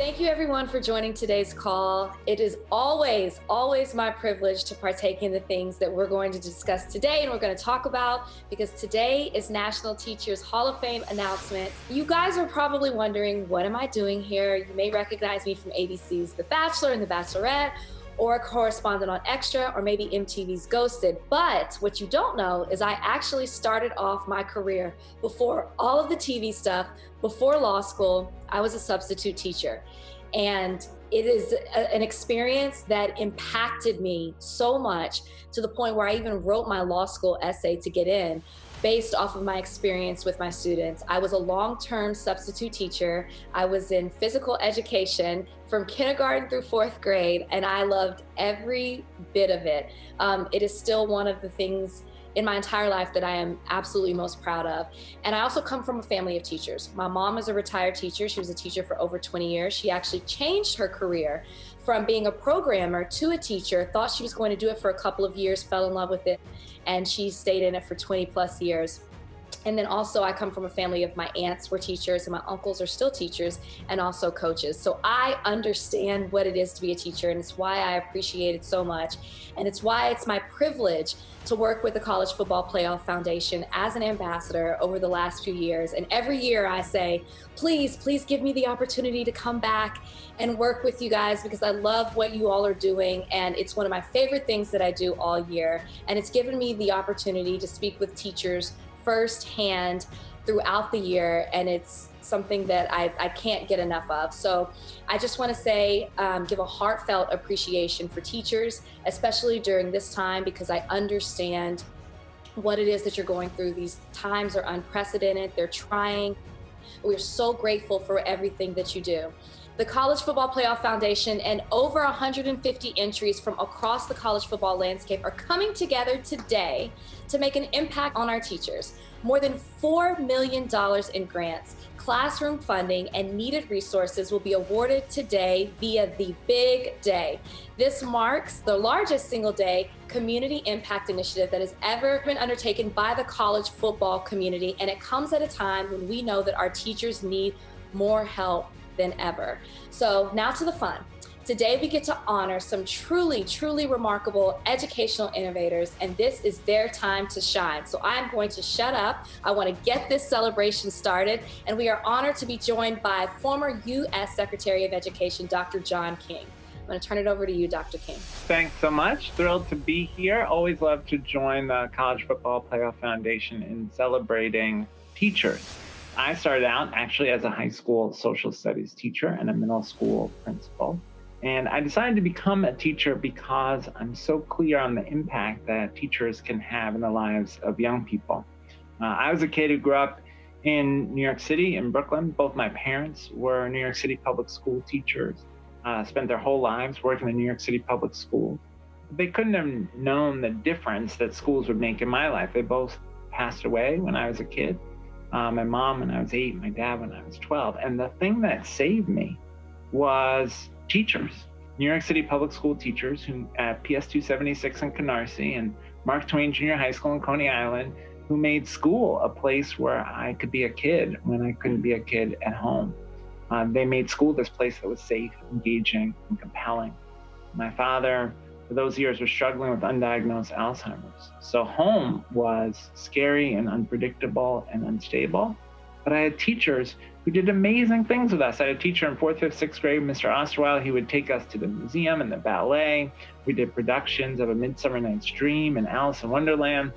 Thank you everyone for joining today's call. It is always my privilege to partake in the things that we're going to discuss today and we're going to talk about, because today is National Teachers Hall of Fame announcement. You guys are probably wondering, what am I doing here? You may recognize me from ABC's The Bachelor and The Bachelorette, or a correspondent on Extra, or maybe MTV's Ghosted. But what you don't know is I actually started off my career before all of the TV stuff, before law school. I was a substitute teacher. And it is an experience that impacted me so much, to the point where I even wrote my law school essay to get in, based off of my experience with my students. I was a long-term substitute teacher. I was in physical education from kindergarten through 4th grade, and I loved every bit of it. It is still one of the things in my entire life that I am absolutely most proud of. And I also come from a family of teachers. My mom is a retired teacher. She was a teacher for over 20 years. She actually changed her career from being a programmer to a teacher, thought she was going to do it for a couple of years, fell in love with it, and she stayed in it for 20 plus years. And then also I come from a family of, my aunts were teachers and my uncles are still teachers and also coaches. So I understand what it is to be a teacher, and it's why I appreciate it so much. And it's why it's my privilege to work with the College Football Playoff Foundation as an ambassador over the last few years. And every year I say, please give me the opportunity to come back and work with you guys, because I love what you all are doing. And it's one of my favorite things that I do all year. And it's given me the opportunity to speak with teachers firsthand throughout the year, and it's something that I can't get enough of. So I just want to say, give a heartfelt appreciation for teachers, especially during this time, because I understand what it is that you're going through. These times are unprecedented, they're trying. We're so grateful for everything that you do. The College Football Playoff Foundation and over 150 entries from across the college football landscape are coming together today to make an impact on our teachers. More than $4 million in grants, classroom funding, and needed resources will be awarded today via the Big Day. This marks the largest single-day community impact initiative that has ever been undertaken by the college football community, and it comes at a time when we know that our teachers need more help than ever. So now to the fun. Today we get to honor some truly remarkable educational innovators, and this is their time to shine. So I'm going to shut up. I want to get this celebration started, and we are honored to be joined by former U.S. Secretary of Education, Dr. John King. I'm going to turn it over to you, Dr. King. Thanks so much. Thrilled to be here. Always love to join the College Football Playoff Foundation in celebrating teachers. I started out actually as a high school social studies teacher and a middle school principal. And I decided to become a teacher because I'm so clear on the impact that teachers can have in the lives of young people. I was a kid who grew up in New York City, in Brooklyn. Both my parents were New York City public school teachers, spent their whole lives working in New York City public schools. They couldn't have known the difference that schools would make in my life. They both passed away when I was a kid. My mom when I was 8, my dad when I was 12. And the thing that saved me was teachers, New York City public school teachers who at PS 276 in Canarsie and Mark Twain Junior High School in Coney Island, who made school a place where I could be a kid when I couldn't be a kid at home. They made school this place that was safe, engaging, and compelling. My father, for those years, was struggling with undiagnosed Alzheimer's. So home was scary and unpredictable and unstable. But I had teachers who did amazing things with us. I had a teacher in 4th, 5th, 6th grade, Mr. Osterweiler. He would take us to the museum and the ballet. We did productions of A Midsummer Night's Dream and Alice in Wonderland.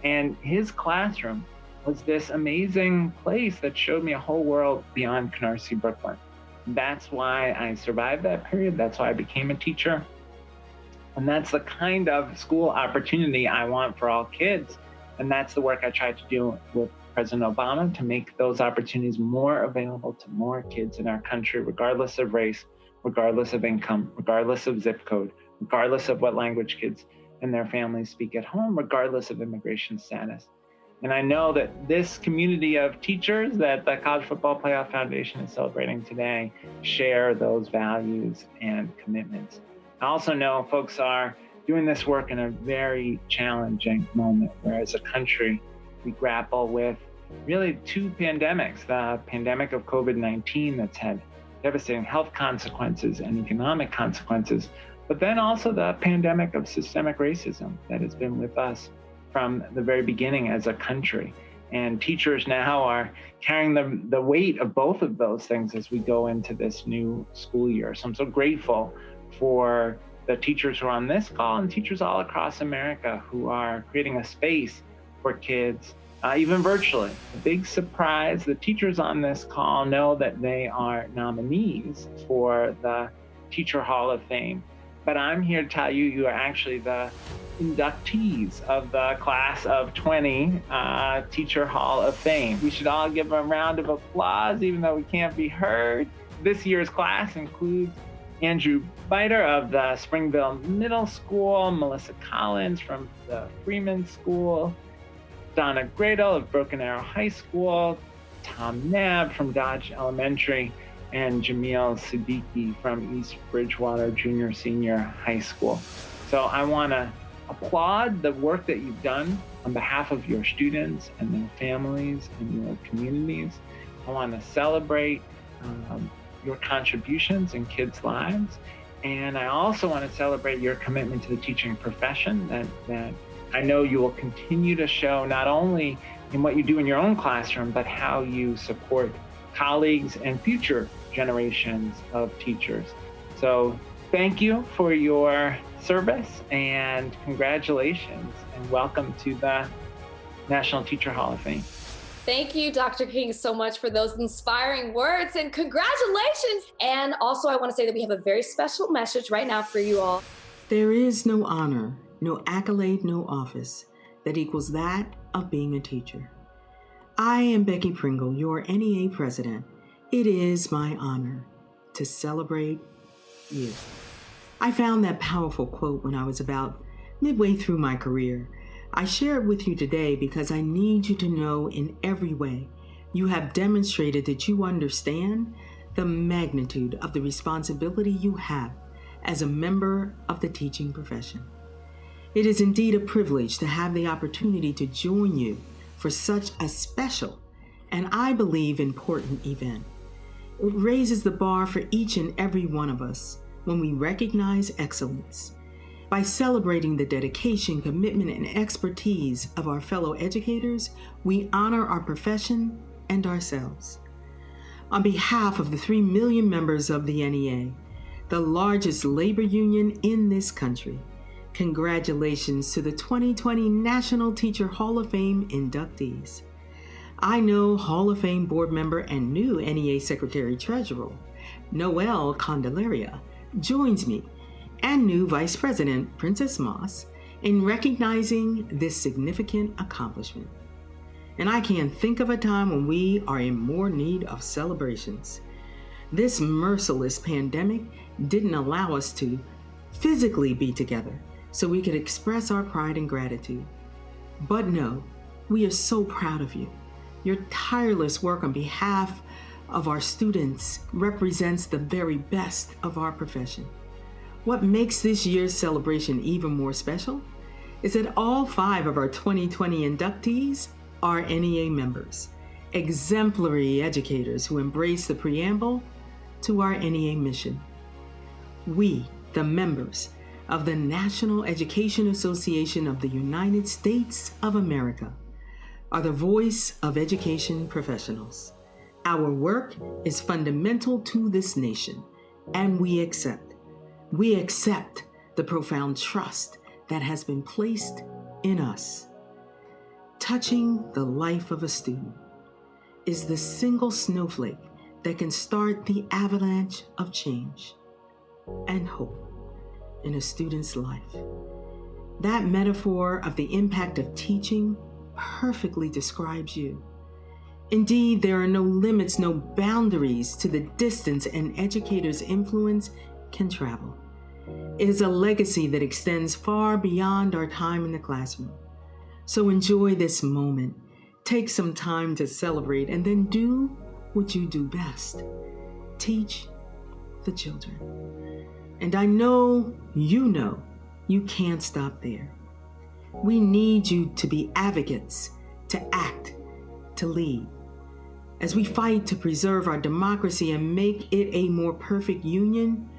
And his classroom was this amazing place that showed me a whole world beyond Canarsie, Brooklyn. That's why I survived that period. That's why I became a teacher. And that's the kind of school opportunity I want for all kids. And that's the work I tried to do with President Obama, to make those opportunities more available to more kids in our country, regardless of race, regardless of income, regardless of zip code, regardless of what language kids and their families speak at home, regardless of immigration status. And I know that this community of teachers that the College Football Playoff Foundation is celebrating today share those values and commitments. I also know folks are doing this work in a very challenging moment, where as a country, we grapple with really two pandemics: the pandemic of COVID-19 that's had devastating health consequences and economic consequences, but then also the pandemic of systemic racism that has been with us from the very beginning as a country. And teachers now are carrying the weight of both of those things as we go into this new school year. So I'm so grateful for the teachers who are on this call and teachers all across America who are creating a space for kids, even virtually. A big surprise, the teachers on this call know that they are nominees for the Teacher Hall of Fame. But I'm here to tell you, you are actually the inductees of the class of 20 Teacher Hall of Fame. We should all give a round of applause, even though we can't be heard. This year's class includes Andrew Biter of the Springville Middle School, Melissa Collins from the Freeman School, Donna Gradle of Broken Arrow High School, Tom Nab from Dodge Elementary, and Jamil Siddiqui from East Bridgewater Junior Senior High School. So I want to applaud the work that you've done on behalf of your students and their families and your communities. I want to celebrate your contributions in kids' lives. And I also want to celebrate your commitment to the teaching profession that I know you will continue to show not only in what you do in your own classroom, but how you support colleagues and future generations of teachers. So thank you for your service and congratulations and welcome to the National Teacher Hall of Fame. Thank you, Dr. King, so much for those inspiring words and congratulations. And also I want to say that we have a very special message right now for you all. There is no honor, no accolade, no office that equals that of being a teacher. I am Becky Pringle, your NEA president. It is my honor to celebrate you. I found that powerful quote when I was about midway through my career. I share it with you today because I need you to know in every way you have demonstrated that you understand the magnitude of the responsibility you have as a member of the teaching profession. It is indeed a privilege to have the opportunity to join you for such a special and I believe important event. It raises the bar for each and every one of us when we recognize excellence. By celebrating the dedication, commitment, and expertise of our fellow educators, we honor our profession and ourselves. On behalf of the 3 million members of the NEA, the largest labor union in this country, congratulations to the 2020 National Teacher Hall of Fame inductees. I know Hall of Fame board member and new NEA Secretary Treasurer, Noelle Candelaria, joins me and new Vice President Princess Moss in recognizing this significant accomplishment. And I can't think of a time when we are in more need of celebrations. This merciless pandemic didn't allow us to physically be together so we could express our pride and gratitude. But no, we are so proud of you. Your tireless work on behalf of our students represents the very best of our profession. What makes this year's celebration even more special is that all 5 of our 2020 inductees are NEA members, exemplary educators who embrace the preamble to our NEA mission. We, the members of the National Education Association of the United States of America, are the voice of education professionals. Our work is fundamental to this nation, and we accept the profound trust that has been placed in us. Touching the life of a student is the single snowflake that can start the avalanche of change and hope in a student's life. That metaphor of the impact of teaching perfectly describes you. Indeed, there are no limits, no boundaries to the distance an educator's influence can travel. It is a legacy that extends far beyond our time in the classroom. So enjoy this moment. Take some time to celebrate and then do what you do best. Teach the children. And I know you can't stop there. We need you to be advocates, to act, to lead. As we fight to preserve our democracy and make it a more perfect union,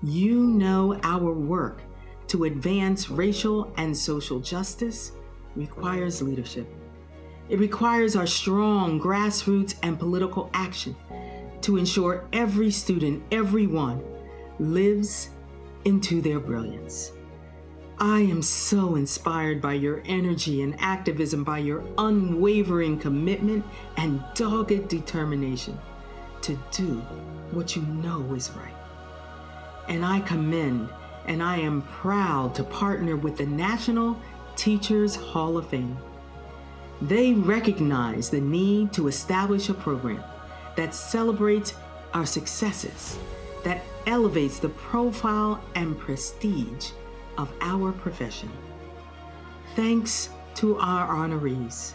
you know our work to advance racial and social justice requires leadership. It requires our strong grassroots and political action to ensure every student, everyone, lives into their brilliance. I am so inspired by your energy and activism, by your unwavering commitment and dogged determination to do what you know is right. And I commend and I am proud to partner with the National Teachers Hall of Fame. They recognize the need to establish a program that celebrates our successes, that elevates the profile and prestige of our profession. Thanks to our honorees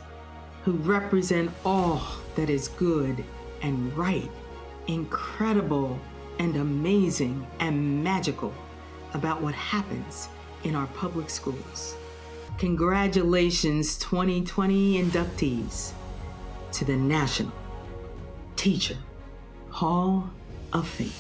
who represent all that is good and right, incredible and amazing and magical about what happens in our public schools. Congratulations, 2020 inductees, to the National Teacher Hall of Fame.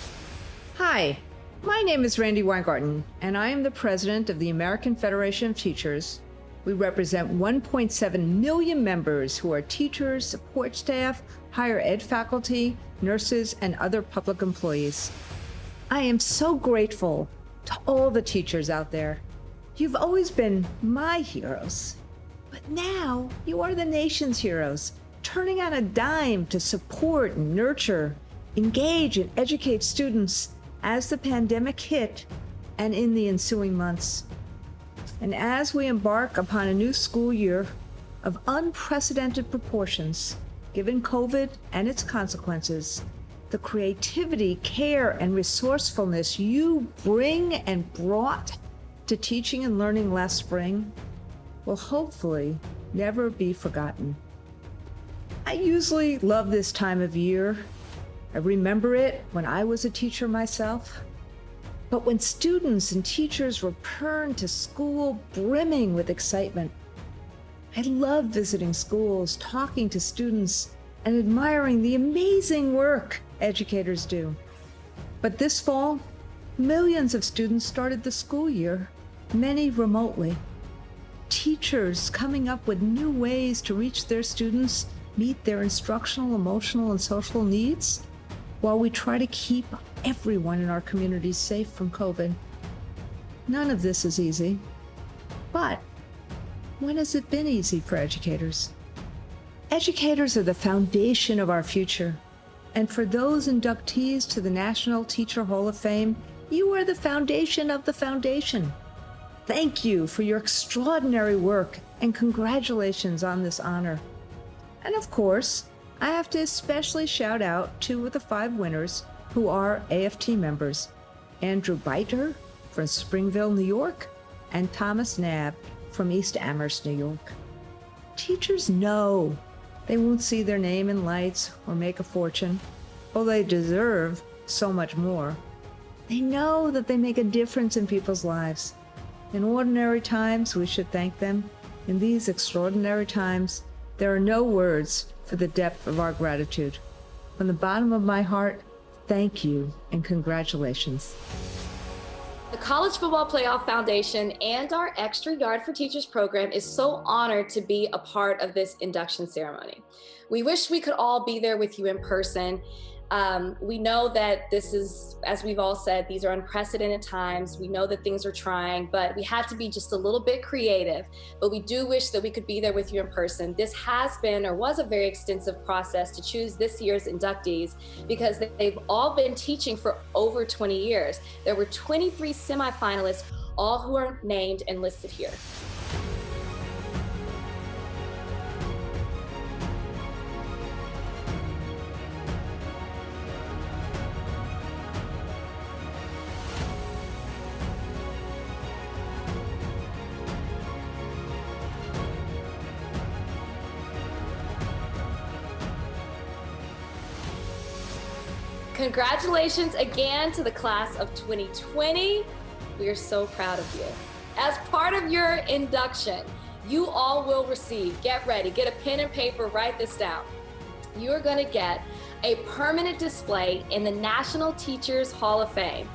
Hi, my name is Randy Weingarten, and I am the president of the American Federation of Teachers. We represent 1.7 million members who are teachers, support staff, higher ed faculty, nurses, and other public employees. I am so grateful to all the teachers out there. You've always been my heroes, but now you are the nation's heroes, turning on a dime to support, nurture, engage, and educate students as the pandemic hit and in the ensuing months. And as we embark upon a new school year of unprecedented proportions, given COVID and its consequences, the creativity, care, and resourcefulness you bring and brought to teaching and learning last spring will hopefully never be forgotten. I usually love this time of year. I remember it when I was a teacher myself. But when students and teachers return to school brimming with excitement, I love visiting schools, talking to students, and admiring the amazing work educators do. But this fall, millions of students started the school year, many remotely. Teachers coming up with new ways to reach their students, meet their instructional, emotional, and social needs, while we try to keep everyone in our communities safe from COVID. None of this is easy. But when has it been easy for educators? Educators are the foundation of our future. And for those inductees to the National Teacher Hall of Fame, you are the foundation of the foundation. Thank you for your extraordinary work and congratulations on this honor. And of course, I have to especially shout out 2 of the 5 winners who are AFT members, Andrew Biter from Springville, New York, and Thomas Knabb from East Amherst, New York. Teachers know they won't see their name in lights or make a fortune, while they deserve so much more. They know that they make a difference in people's lives. In ordinary times, we should thank them. In these extraordinary times, there are no words for the depth of our gratitude. From the bottom of my heart, thank you and congratulations. The College Football Playoff Foundation and our Extra Yard for Teachers program is so honored to be a part of this induction ceremony. We wish we could all be there with you in person. We know that this is, as we've all said, these are unprecedented times. We know that things are trying, but we had to be just a little bit creative. But we do wish that we could be there with you in person. This has been or was a very extensive process to choose this year's inductees because they've all been teaching for over 20 years. There were 23 semifinalists, all who are named and listed here. Congratulations again to the class of 2020. We are so proud of you. As part of your induction, you all will receive, get ready, get a pen and paper, write this down. you are going to get a permanent display in the National Teachers Hall of Fame,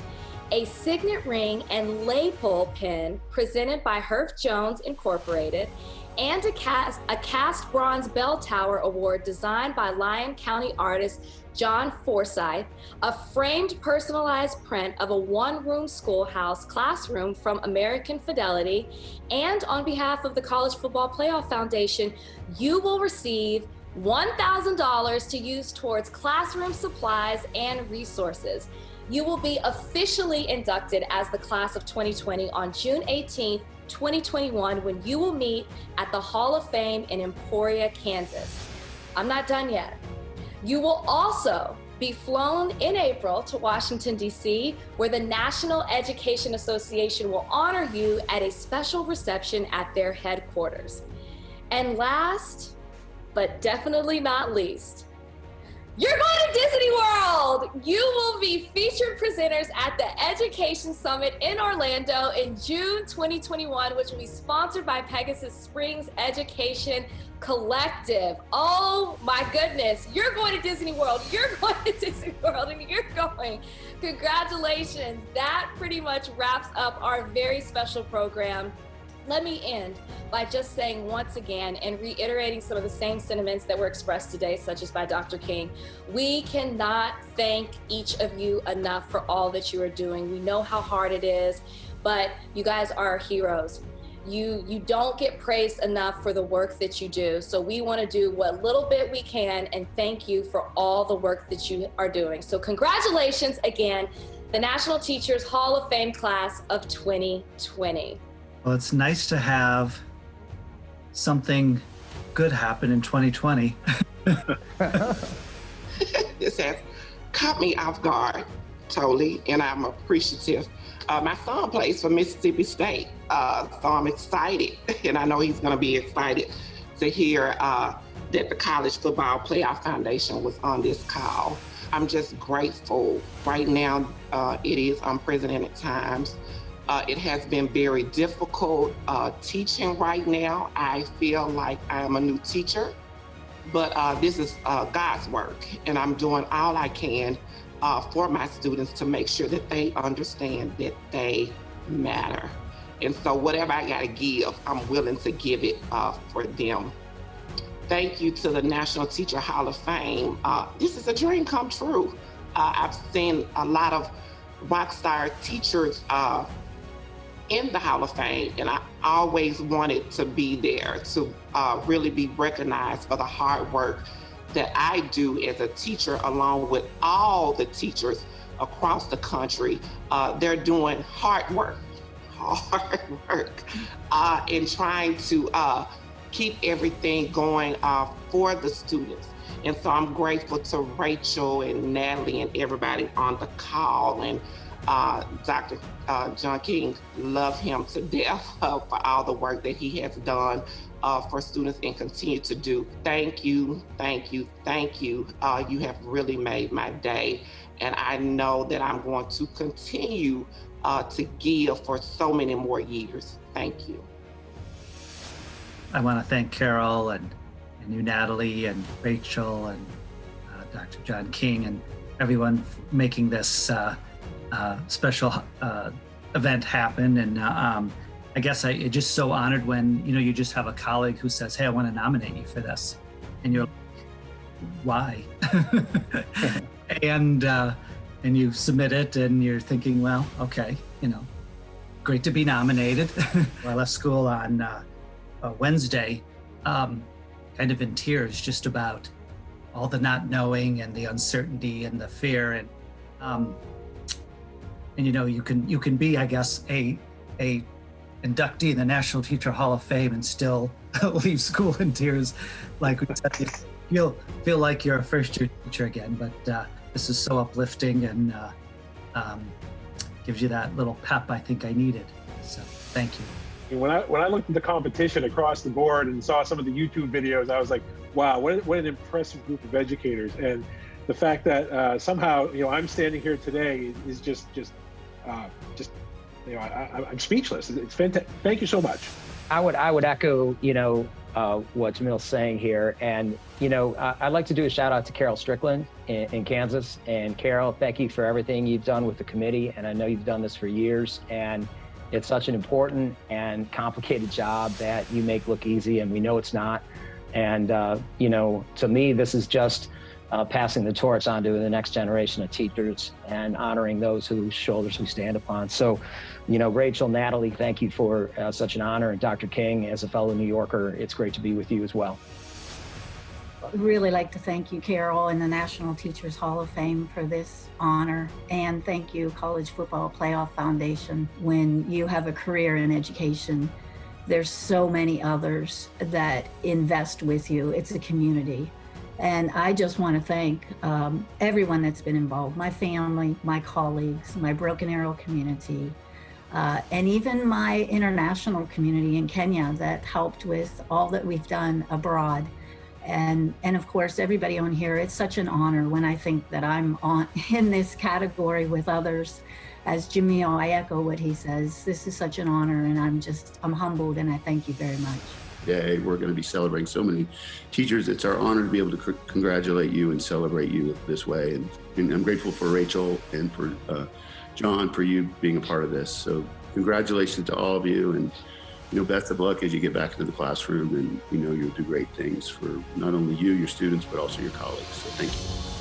a signet ring and lapel pin presented by Herff Jones Incorporated, and a cast bronze bell tower award designed by Lyon County artist John Forsyth, a framed personalized print of a one-room schoolhouse classroom from American Fidelity, and on behalf of the College Football Playoff Foundation, you will receive $1,000 to use towards classroom supplies and resources. You will be officially inducted as the class of 2020 on June 18th, 2021, when you will meet at the Hall of Fame in Emporia, Kansas. I'm not done yet. You will also be flown in April to Washington, D.C., where the National Education Association will honor you at a special reception at their headquarters. And last, but definitely not least, you're going to Disney World! You will be featured presenters at the Education Summit in Orlando in June 2021, which will be sponsored by Pegasus Springs Education Collective. Oh my goodness, you're going to Disney World, you're going to Disney World, and you're going. Congratulations. That pretty much wraps up our very special program. Let me end by just saying once again and reiterating some of the same sentiments that were expressed today, such as by Dr. King. We cannot thank each of you enough for all that you are doing. We know how hard it is, but you guys are our heroes. You don't get praised enough for the work that you do. So we want to do what little bit we can and thank you for all the work that you are doing. So congratulations again, the National Teachers Hall of Fame class of 2020. Well, it's nice to have something good happen in 2020. This has caught me off guard, totally, and I'm appreciative. My son plays for Mississippi State, so I'm excited, and I know he's going to be excited to hear that the College Football Playoff Foundation was on this call. I'm just grateful. Right now, it is unprecedented times. It has been very difficult teaching right now. I feel like I am a new teacher, but this is God's work, and I'm doing all I can for my students to make sure that they understand that they matter. And so whatever I gotta give, I'm willing to give it for them. Thank you to the National Teacher Hall of Fame. This is a dream come true. I've seen a lot of rock star teachers in the Hall of Fame, and I always wanted to be there to really be recognized for the hard work that I do as a teacher, along with all the teachers across the country. They're doing hard work in trying to keep everything going for the students. And so I'm grateful to Rachel and Natalie and everybody on the call, and Dr. John King, love him to death for all the work that he has done for students and continue to do. Thank you, thank you, thank you. You have really made my day. And I know that I'm going to continue to give for so many more years. Thank you. I want to thank Carol and you, Natalie, and Rachel, and Dr. John King, and everyone making this special event happen. And I guess I'm just so honored when you just have a colleague who says, "Hey, I want to nominate you for this," and you're like, "Why?" and you submit it, and you're thinking, "Well, okay, great to be nominated." I left school on Wednesday, kind of in tears, just about all the not knowing and the uncertainty and the fear, and you can be, I guess, a inductee in the National Teacher Hall of Fame and still leave school in tears, like we said. You feel like you're a first-year teacher again, but this is so uplifting and gives you that little pep I think I needed. So thank you. When I looked at the competition across the board and saw some of the YouTube videos, I was like, wow, what an impressive group of educators. And the fact that somehow I'm standing here today is just I'm speechless. It's fantastic. Thank you so much. I would echo what Jamil's saying here. And, I'd like to do a shout out to Carol Strickland in Kansas. And Carol, thank you for everything you've done with the committee. And I know you've done this for years. And it's such an important and complicated job that you make look easy, and we know it's not. And, to me, this is just passing the torch on to the next generation of teachers and honoring those whose shoulders we stand upon. So, Rachel, Natalie, thank you for such an honor. And Dr. King, as a fellow New Yorker, it's great to be with you as well. I'd really like to thank you, Carol, and the National Teachers Hall of Fame for this honor. And thank you, College Football Playoff Foundation. When you have a career in education, there's so many others that invest with you. It's a community. And I just want to thank everyone that's been involved, my family, my colleagues, my Broken Arrow community, and even my international community in Kenya that helped with all that we've done abroad. And of course, everybody on here, it's such an honor when I think that I'm in this category with others. As Jamil, I echo what he says. This is such an honor, and I'm humbled, and I thank you very much. Today, we're going to be celebrating so many teachers. It's our honor to be able to congratulate you and celebrate you this way. And I'm grateful for Rachel and for John for you being a part of this. So congratulations to all of you, and best of luck as you get back into the classroom, and you'll do great things for not only you, your students, but also your colleagues. So thank you.